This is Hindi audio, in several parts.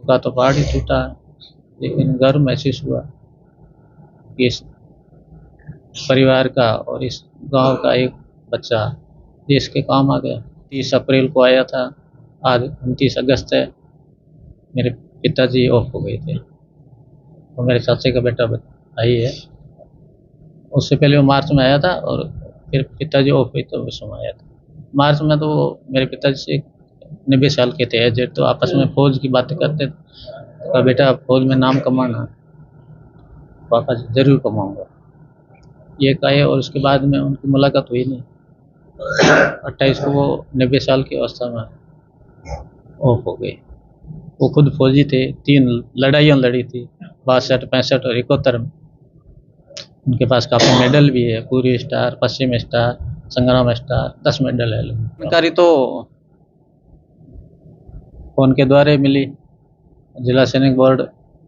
का तो पहाड़ ही टूटा, लेकिन गर्व महसूस हुआ कि इस परिवार का और इस गांव का एक बच्चा देश के काम आ गया। 30 अप्रैल को आया था, आज 29 अगस्त है। मेरे पिताजी ऑफ हो गए थे और मेरे चाचे का बेटा भाई है। उससे पहले वो मार्च में आया था और फिर पिताजी ऑफ हुए तो उसमें आया था। मार्च में तो मेरे पिताजी से 90 साल के थे एजेड, तो आपस में फौज की बातें करते थे। तो कहा बेटा फौज में नाम कमाना, पापा जरूर कमाऊंगा ये कहे, और उसके बाद में उनकी मुलाकात हुई नहीं। 28 को वो 90 साल की अवस्था में ऑफ हो गए। वो खुद फौजी थे, 3 लड़ाइयाँ लड़ी थी, 62, 65 और 71 में। उनके पास काफ़ी मेडल भी है, पूर्वी स्टार, पश्चिम स्टार, संग्राम स्टार, 10 मेडल है। जानकारी तो फ़ोन के द्वारा ही मिली। जिला सैनिक बोर्ड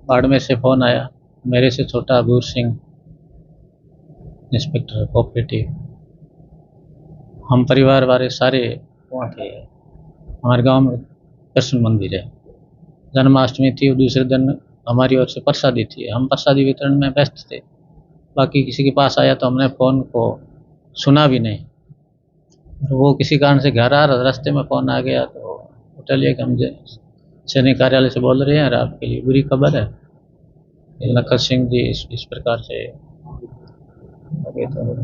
बाड़मेर से फ़ोन आया, मेरे से छोटा अबूर सिंह, इंस्पेक्टर कोऑपरेटिव। हम परिवार वाले सारे वहाँ थे। हमारे गांव में कृष्ण मंदिर है, जन्माष्टमी थी और दूसरे दिन हमारी ओर से प्रसादी थी। हम प्रसादी वितरण में व्यस्त थे, बाकी किसी के पास आया तो हमने फ़ोन को सुना भी नहीं। वो किसी कारण से घर आ रहा, रास्ते में फ़ोन आ गया तो उठा लिया कि हम सैनिक कार्यालय से बोल रहे हैं, आपके लिए बुरी खबर है, लखन सिंह जी इस प्रकार से तो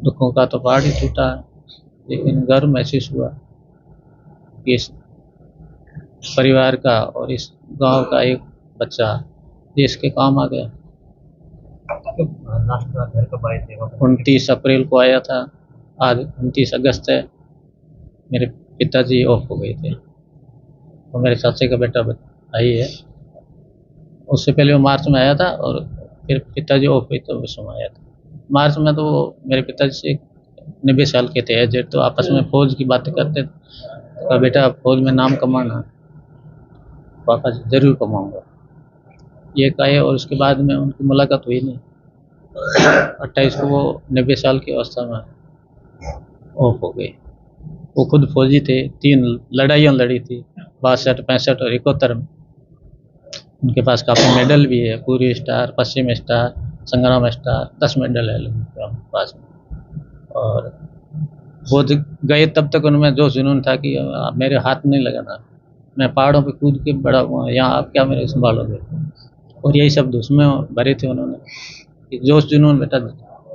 दुखों का तो पहाड़ ही टूटा, लेकिन गर्व महसूस हुआ कि इस परिवार का और इस गांव का एक बच्चा देश के काम आ गया। 29 अप्रैल को आया था, आज 29 अगस्त है। मेरे पिताजी ऑफ हो गए थे और मेरे चाचे का बेटा भाई है। उससे पहले वो मार्च में आया था और फिर पिताजी ऑफ हुए तो उसमें आया था। मार्च में तो मेरे पिताजी से 90 साल के थे एजेड, तो आपस में फौज की बातें करते थे। तो कहा बेटा फौज में नाम कमाना, पापा जरूर कमाऊंगा ये कहे, और उसके बाद में उनकी मुलाकात हुई नहीं। 28 को वो 90 साल की अवस्था में ऑफ हो गए। वो खुद फौजी थे, 3 लड़ाइयाँ लड़ी थी, 62, 65 और 71 में। उनके पास काफ़ी मेडल भी है, पूर्वी स्टार, पश्चिम स्टार, संग्राम स्टार, 10 मेडल है उनके पास में। और वो गए तब तक उनमें जो जुनून था कि मेरे हाथ नहीं लगाना, मैं पहाड़ों पे कूद के बड़ा हुआ, यहाँ आप क्या मेरे संभालोगे। और यही शब्द उसमें भरे थे उन्होंने कि जोश जुनून बेटा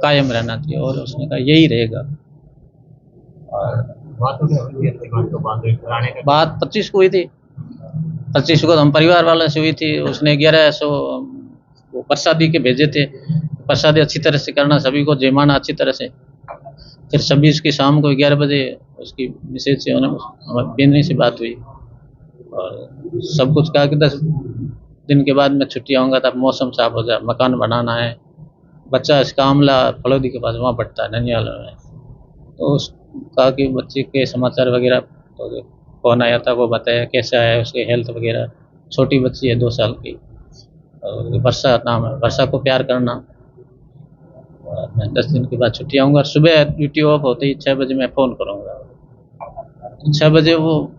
कायम रहना चाहिए, और उसने कहा यही रहेगा। और बात 25 को हुई थी, 25 को तो हम परिवार वालों से हुई थी। उसने 1100 वो प्रसादी के भेजे थे, प्रसादी अच्छी तरह से करना, सभी को जयमाना अच्छी तरह से। फिर 26 की शाम को 11 बजे उसकी मिसेज से बेनवी से बात हुई और सब कुछ कहा कि 10 दिन के बाद मैं छुट्टी आऊँगा, तब मौसम साफ हो जाए, मकान बनाना है। बच्चा इसका आमला फलौदी के पास वहाँ पढ़ता है ननियाल में। तो उस कहा कि बच्चे के समाचार वगैरह, तो फ़ोन आया था, वो बताया कैसा है उसके हेल्थ वगैरह। छोटी बच्ची है 2 साल की, और वर्षा नाम है, वर्षा को प्यार करना। और मैं 10 दिन के बाद छुट्टी आऊँगा, सुबह ड्यूटी ऑफ होते ही 6 बजे मैं फ़ोन करूँगा। 6 बजे वो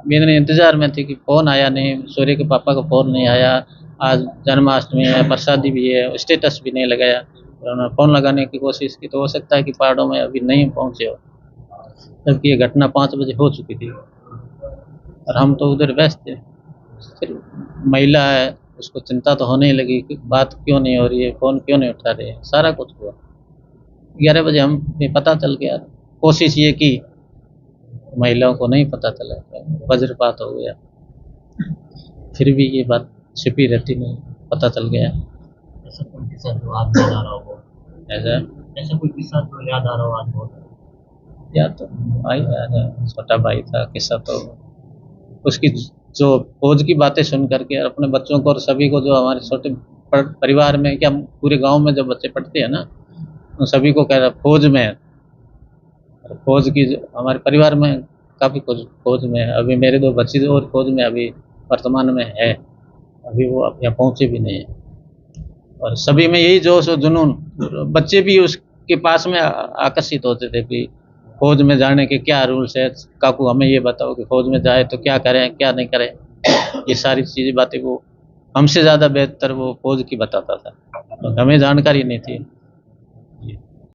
मेरे इंतज़ार में थी कि फ़ोन आया नहीं, सूर्य के पापा का फ़ोन नहीं आया। आज जन्माष्टमी है, प्रसादी भी है, स्टेटस भी नहीं लगाया। उन्होंने फ़ोन लगाने की कोशिश की तो हो सकता है कि पहाड़ों में अभी नहीं पहुँचे हो, जबकि ये घटना 5 बजे हो चुकी थी और हम तो उधर व्यस्त थे। फिर महिला है, उसको चिंता तो होने ही लगी कि बात क्यों नहीं हो रही है, फ़ोन क्यों नहीं उठा रहे हैं। सारा कुछ हुआ, 11 बजे हमें पता चल गया। कोशिश ये की, महिलाओं को नहीं पता चला, वज्रपात हो गया। फिर भी ये बात छिपी रहती नहीं, पता चल गया। ऐसा कोई किस्सा जो आज याद आ रहा हो? ऐसा कोई किस्सा जो याद आ रहा हो आज बहुत? याद तो भाई छोटा भाई था, किस्सा तो उसकी जो फौज की बातें सुन करके और अपने बच्चों को और सभी को, जो हमारे छोटे परिवार में, क्या पूरे गांव में जो बच्चे पढ़ते हैं ना, उन सभी को कह रहा फौज में है। फौज की हमारे परिवार में काफ़ी कुछ फौज में है। अभी मेरे 2 बच्चे और फौज में अभी वर्तमान में है, अभी वो अब यहाँ पहुँचे भी नहीं है। और सभी में यही जोश और जुनून, बच्चे भी उसके पास में आकर्षित होते थे कि फौज में जाने के क्या रूल्स है, काकू हमें ये बताओ कि फौज में जाए तो क्या करें क्या नहीं करें। ये सारी चीज़ें बातें वो हमसे ज़्यादा बेहतर वो फौज की बताता था, तो हमें जानकारी नहीं थी।